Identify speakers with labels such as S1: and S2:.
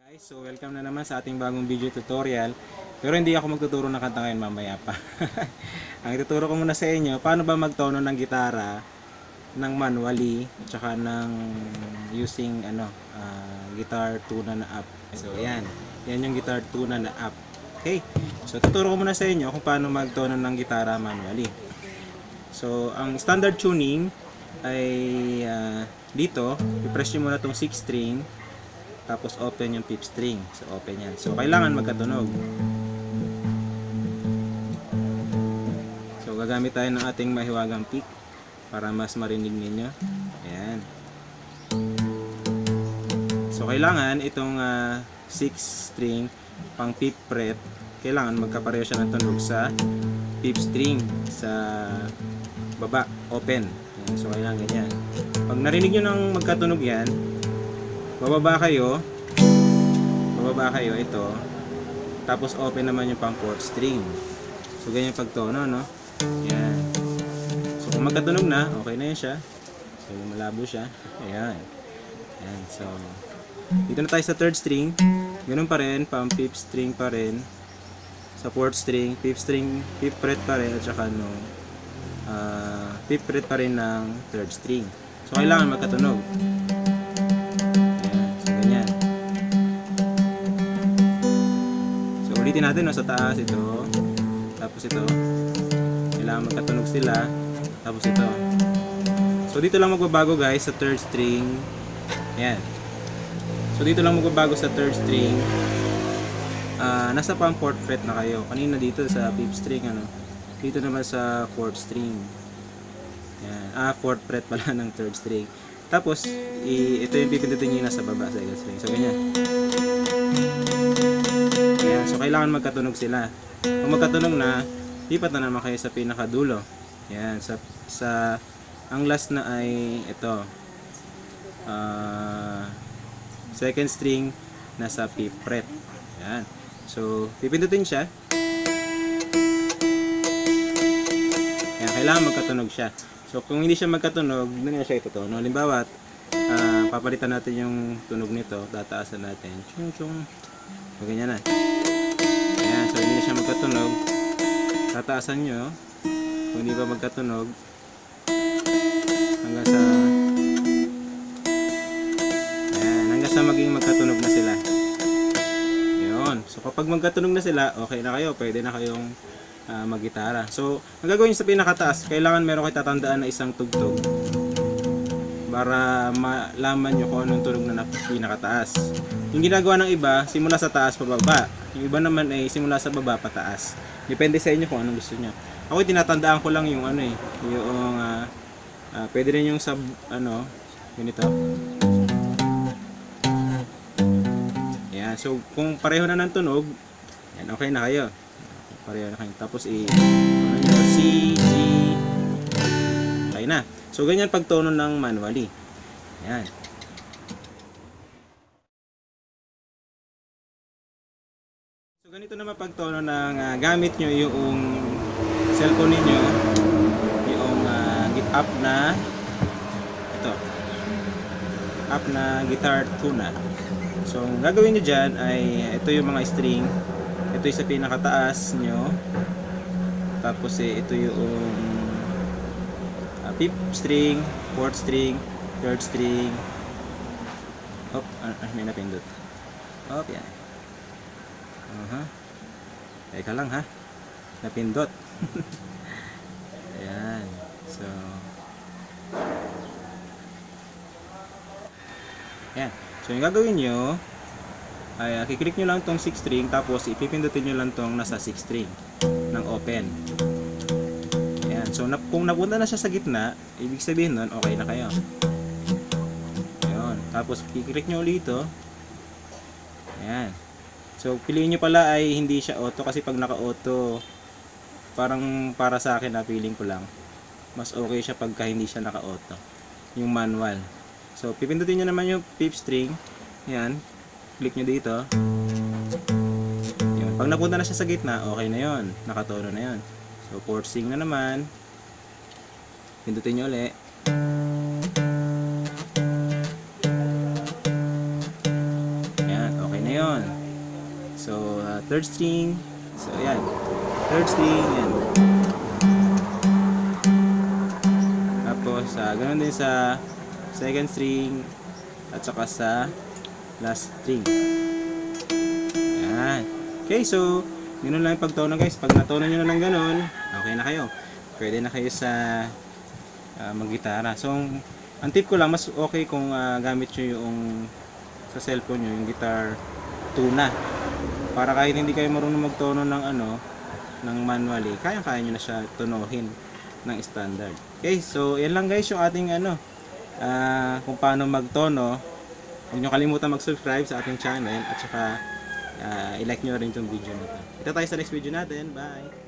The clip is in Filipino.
S1: Guys, so welcome na naman sa ating bagong video tutorial. Pero hindi ako magtuturo ng kanta ngayon, mamaya pa. Ang ituturo ko muna sa inyo, paano ba magtono ng gitara ng manually at saka ng using guitar tuner na app. So yan yung guitar tuner na app. Okay, so tuturo ko muna sa inyo kung paano magtono ng gitara manually. So ang standard tuning ay dito, i-press nyo muna itong 6 string, tapos open yung 5th string. So open yan. So kailangan magkatunog. So gagamit tayo ng ating mahiwagang pick para mas marinig ninyo. Ayan. So kailangan itong 6th string pang 5th fret, kailangan magkapareho siya ng tunog sa 5th string sa baba, open. Ayan. So kailangan ganyan. Pag narinig nyo ng magkatunog yan, bababa kayo ito, tapos open naman yung pang 4th string. So ganyan pagtono, no? Yan. So kung magkatunog na, okay na yun siya. So malabo siya. Ayan. Ayan. So dito na tayo sa 3rd string. Ganun pa rin, pang 5th string pa rin. Sa 4th string, 5th string, 5th fret pa rin, at saka 5th fret pa rin ng 3rd string. So kailangan magkatunog. Ulitin natin, no, sa taas ito, tapos ito, kailangan magkatunog sila, tapos ito. So dito lang magbabago guys sa 3rd string. Ayan. So dito lang magbabago sa 3rd string. Nasa pang 4th fret na kayo. Kanina dito sa 5th string, dito naman sa 4th string. Ayan. 4th fret pala ng 3rd string. Tapos ito yung pipindutin nyo nasa baba sa 2nd string. So ganyan. So kailangan magkatunog sila. Kung magkatunog na, lipat na naman kayo sa pinakadulo. Yan, ang last na ay ito. 2nd string nasa 5th fret. Yan. So pipindutin siya. Yan, kailangan magkatunog siya. So kung hindi siya magkatunog, hindi na siya itutono. Halimbawa, papalitan natin yung tunog nito, tataasan natin. Chung chung. So ganyan na. Ayan, so hindi na siya magkatunog, tataasan nyo. Kung hindi ba magkatunog, hanggang sa maging magkatunog na sila. Yun. So kapag magkatunog na sila, okay na kayo, pwede na kayong maggitara. So ang gagawin nyo sa pinakataas, kailangan meron kayo tatandaan na isang tugtog para malaman nyo kung anong tunog na pinakataas. Yung ginagawa ng iba, simula sa taas pababa. Yung iba naman ay simula sa baba pataas. Depende sa inyo kung anong gusto nyo. Ako tinatandaan ko lang yung pwede rin yung sub ganito. Yan. So kung pareho na ng tunog, yan, okay na kayo. Pareho na kayo. Tapos C, G, okay na. So ganyan pagtono ng manually. Yan. So ganito naman pagtono ng gamit nyo yung cellphone niyo, yung app na ito. App na guitar tuner. So ang gagawin nyo dyan ay ito yung mga string. Ito yung sa pinakataas nyo. Tapos ito yung 5th string, 4th string, 3rd string. May napindot. Yan. Teka lang ha. Napindot. Ayan. So ayan. So yung gagawin nyo ay kiklik nyo lang tong 6th string, tapos ipipindutin nyo lang tong nasa 6th string ng open. So kung napunta na siya sa gitna, ibig sabihin nun, okay na kayo. Ayun. Tapos i-click nyo ulit ito. Ayan. So piliin nyo pala ay hindi siya auto, kasi pag naka-auto, parang para sa akin na feeling ko lang, mas okay siya pagka hindi siya naka-auto. Yung manual. So pipindutin nyo naman yung 5th string. Ayan. Click nyo dito. Ayan. Pag napunta na siya sa gitna, okay na yon, nakatono na yon. So 4th string na naman. Pindutin nyo ulit. Ayan, okay na yun. third string. So, yan. Third string, yan. Tapos, ganun din sa second string at saka sa last string. Yan. Okay, so, ganun lang yung pagtono guys. Pag natono nyo na lang ganun, okay na kayo. Pwede na kayo sa mag-gitara. So, ang tip ko lang, mas okay kung gamit nyo yung sa cellphone nyo, yung guitar tuna. Para kahit hindi kayo marunong magtono ng ng manually, kaya-kaya nyo na siya tunuhin ng standard. Okay, so yan lang guys yung ating kung paano magtono. Huwag nyo kalimutan mag-subscribe sa ating channel at saka i-like nyo rin itong video na to. Kita tayo sa next video natin. Bye!